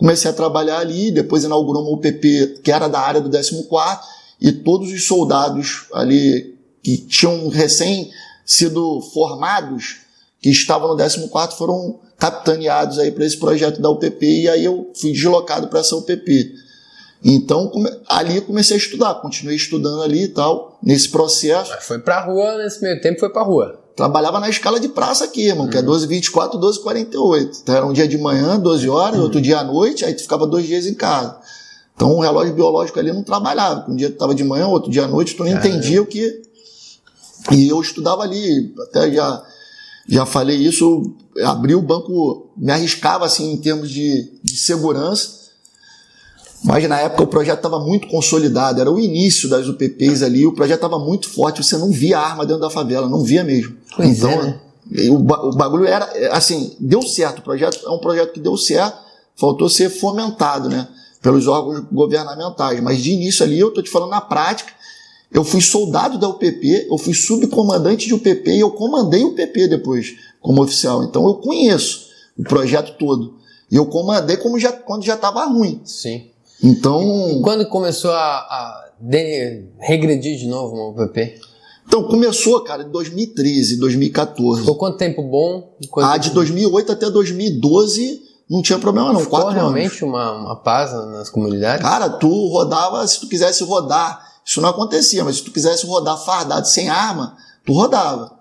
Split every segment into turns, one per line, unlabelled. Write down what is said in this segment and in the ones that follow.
comecei a trabalhar ali, depois inaugurou uma UPP que era da área do 14º, e todos os soldados ali que tinham recém sido formados, que estavam no 14º, foram capitaneados aí para esse projeto da UPP, e aí eu fui deslocado para essa UPP. Então, ali comecei a estudar, continuei estudando ali e tal, nesse processo.
Mas foi pra rua, nesse meio tempo foi pra rua.
Trabalhava na escala de praça aqui, irmão, que é 12h24, 12h48. Então era um dia de manhã, 12 horas, outro dia à noite, aí tu ficava 2 dias em casa. Então o relógio biológico ali não trabalhava. Um dia tu estava de manhã, outro dia à noite, tu não entendia o que... E eu estudava ali, até já falei isso, eu abri o banco, me arriscava assim em termos de segurança. Mas na época o projeto estava muito consolidado, era o início das UPPs ali, o projeto estava muito forte, você não via arma dentro da favela, não via mesmo.
Pois
então,
é, né?
o bagulho era, assim, deu certo, o projeto é um projeto que deu certo, faltou ser fomentado, né, pelos órgãos governamentais, mas de início ali, eu tô te falando na prática, eu fui soldado da UPP, eu fui subcomandante de UPP e eu comandei o UPP depois, como oficial, então eu conheço o projeto todo, e eu comandei quando já estava ruim.
Sim.
Então...
E quando começou a regredir de novo uma UPP?
Então, começou, cara, em 2013, 2014.
Ficou quanto tempo bom?
De 2008 até 2012 não tinha problema não, 4 anos.
Ficou realmente uma paz nas comunidades?
Cara, tu rodava, se tu quisesse rodar, isso não acontecia, mas se tu quisesse rodar fardado sem arma, tu rodava.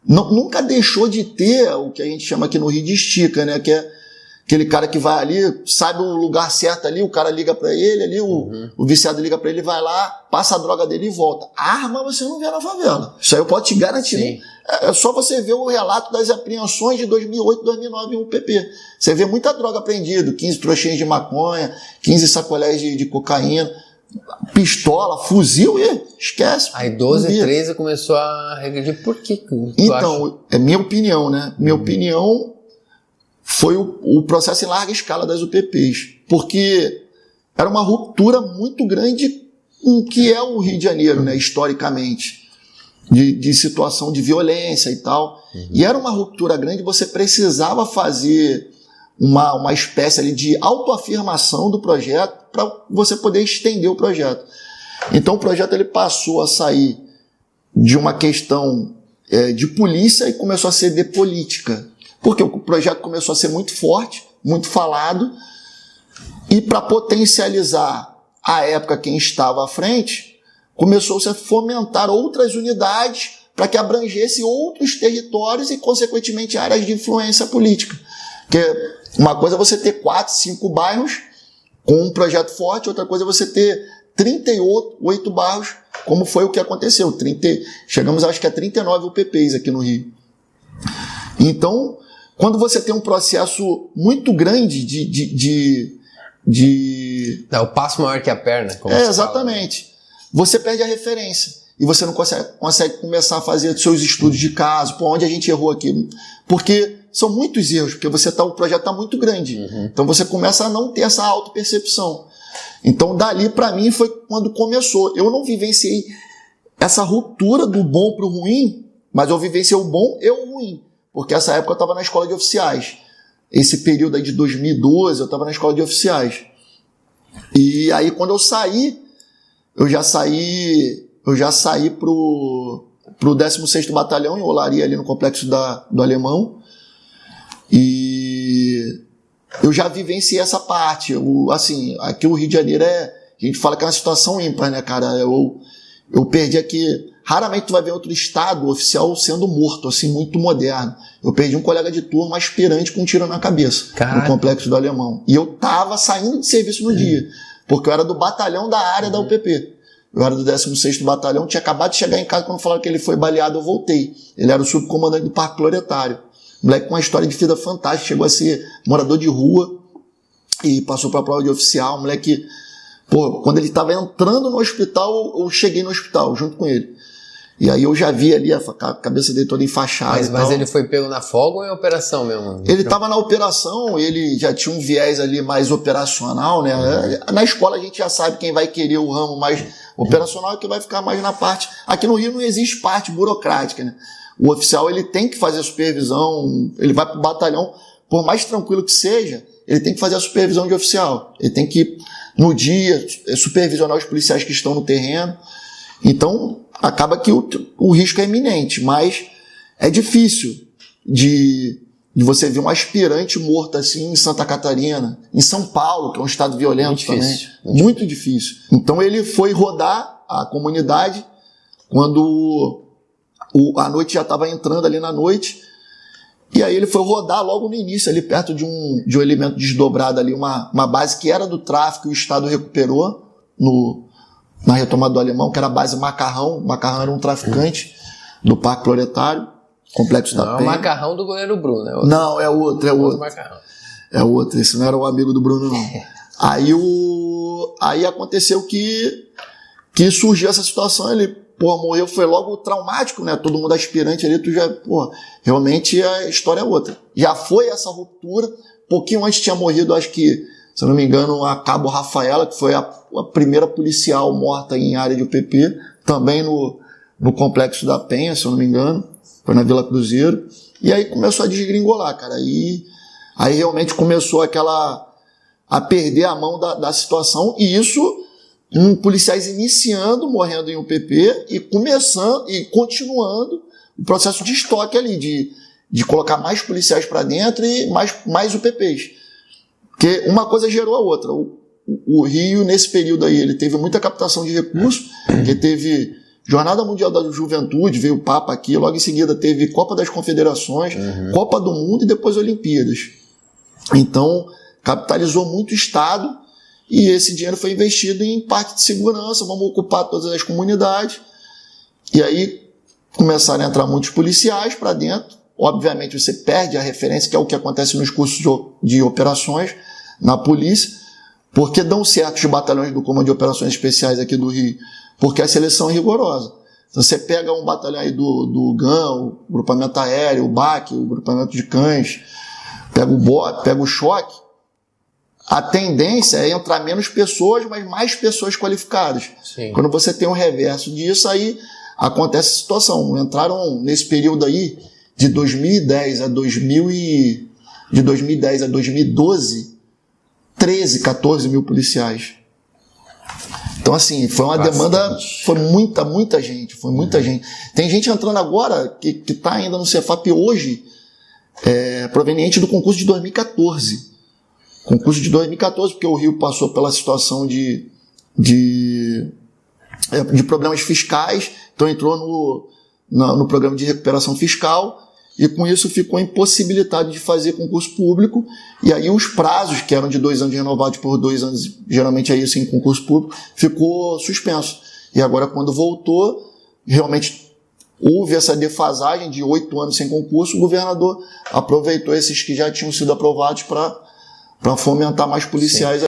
Nunca deixou de ter o que a gente chama aqui no Rio de estica, né, que é aquele cara que vai ali, sabe o lugar certo ali, o cara liga pra ele ali, o viciado liga pra ele, vai lá, passa a droga dele e volta. Arma você não vê na favela. Isso aí eu posso te garantir. Sim. É só você ver o relato das apreensões de 2008, 2009 em UPP. Você vê muita droga apreendida, 15 trouxinhas de maconha, 15 sacolés de cocaína, pistola, fuzil e esquece.
Aí 12, 13 começou a regredir. Por que
então, acha? É minha opinião, né? Minha opinião... foi o processo em larga escala das UPPs, porque era uma ruptura muito grande com o que é o Rio de Janeiro, né, historicamente, de situação de violência e tal. E era uma ruptura grande, você precisava fazer uma espécie ali de autoafirmação do projeto para você poder estender o projeto. Então o projeto ele passou a sair de uma questão de polícia e começou a ser de política. Porque o projeto começou a ser muito forte, muito falado, e para potencializar à época quem estava à frente, começou-se a fomentar outras unidades para que abrangesse outros territórios e, consequentemente, áreas de influência política. Porque uma coisa é você ter 4, 5 bairros com um projeto forte, outra coisa é você ter 38 bairros, como foi o que aconteceu. Chegamos, acho que a 39 UPPs aqui no Rio. Então... quando você tem um processo muito grande
Dá o passo maior que a perna. Como
exatamente. Fala. Você perde a referência. E você não consegue começar a fazer seus estudos de caso, por onde a gente errou aqui. Porque são muitos erros, porque o projeto está muito grande. Então você começa a não ter essa autopercepção. Então dali para mim foi quando começou. Eu não vivenciei essa ruptura do bom para o ruim, mas eu vivenciei o bom e o ruim. Porque essa época eu estava na escola de oficiais. Esse período aí de 2012 eu estava na escola de oficiais. E aí quando eu saí, eu já saí pro 16º Batalhão, em Olaria, ali no complexo do Alemão. E eu já vivenciei essa parte. Assim, aqui o Rio de Janeiro a gente fala que é uma situação ímpar, né, cara? Eu perdi aqui... Raramente tu vai ver outro estado oficial sendo morto, assim, muito moderno. Eu perdi um colega de turma aspirante com um tiro na cabeça, no complexo do Alemão. E eu tava saindo de serviço no dia, porque eu era do batalhão da área da UPP. Eu era do 16º Batalhão, tinha acabado de chegar em casa, quando falaram que ele foi baleado, eu voltei. Ele era o subcomandante do Parque Floretário. Moleque com uma história de vida fantástica, chegou a ser morador de rua e passou para a prova de oficial. Moleque, quando ele estava entrando no hospital, eu cheguei no hospital junto com ele. E aí eu já vi ali a cabeça dele toda enfaixada.
Mas ele foi pego na folga ou em operação mesmo?
Ele estava na operação, ele já tinha um viés ali mais operacional, né? Na escola a gente já sabe quem vai querer o ramo mais operacional e quem vai ficar mais na parte... Aqui no Rio não existe parte burocrática, né? O oficial ele tem que fazer a supervisão, ele vai para o batalhão, por mais tranquilo que seja, ele tem que fazer a supervisão de oficial. Ele tem que, no dia, supervisionar os policiais que estão no terreno. Então, acaba que o risco é iminente, mas é difícil de você ver um aspirante morto assim em Santa Catarina, em São Paulo, que é um estado violento também. Muito difícil. Então ele foi rodar a comunidade quando a noite já estava entrando ali na noite, e aí ele foi rodar logo no início, ali perto de um elemento desdobrado ali, uma base que era do tráfico e o Estado recuperou na retomada do Alemão, que era a base Macarrão. Macarrão era um traficante do Parque Proletário, Complexo da Penha.
Não é o Macarrão do goleiro Bruno, é outro.
Não, é outro.
Macarrão.
É outro, esse não era o amigo do Bruno, não. Aí aconteceu que surgiu essa situação, ele, morreu, foi logo traumático, né? Todo mundo aspirante ali, realmente a história é outra. Já foi essa ruptura, pouquinho antes tinha morrido, acho que, se eu não me engano, a Cabo Rafaela, que foi a primeira policial morta em área de UPP, também no Complexo da Penha, se eu não me engano, foi na Vila Cruzeiro, e aí começou a desgringolar, cara, aí realmente começou a perder a mão da situação, e isso, policiais iniciando, morrendo em UPP, e começando, e continuando o processo de estoque ali, de colocar mais policiais para dentro e mais UPPs. Porque uma coisa gerou a outra. O Rio, nesse período aí, ele teve muita captação de recursos, que teve Jornada Mundial da Juventude, veio o Papa aqui, logo em seguida teve Copa das Confederações, Copa do Mundo e depois Olimpíadas. Então, capitalizou muito o Estado e esse dinheiro foi investido em parte de segurança, vamos ocupar todas as comunidades. E aí começaram a entrar muitos policiais para dentro. Obviamente você perde a referência, que é o que acontece nos cursos de operações na polícia, porque dão certo os batalhões do Comando de Operações Especiais aqui do Rio, porque a seleção é rigorosa. Então você pega um batalhão aí do GAN, o grupamento aéreo, o BAC, o grupamento de cães, pega o BOP, pega o choque, a tendência é entrar menos pessoas, mas mais pessoas qualificadas.
Sim.
Quando você tem um reverso disso, aí acontece a situação. Entraram nesse período aí, de 2010 a 2012, 13, 14 mil policiais. Então, assim, foi uma demanda, foi muita gente. Tem gente entrando agora que está ainda no Cefap hoje, proveniente do concurso de 2014. Concurso de 2014, porque o Rio passou pela situação de problemas fiscais, então entrou no programa de recuperação fiscal, e com isso ficou impossibilitado de fazer concurso público, e aí os prazos, que eram de 2 anos renovados por 2 anos, geralmente é isso em concurso público, ficou suspenso. E agora, quando voltou, realmente houve essa defasagem de 8 anos sem concurso, o governador aproveitou esses que já tinham sido aprovados para fomentar mais policiais. Sim.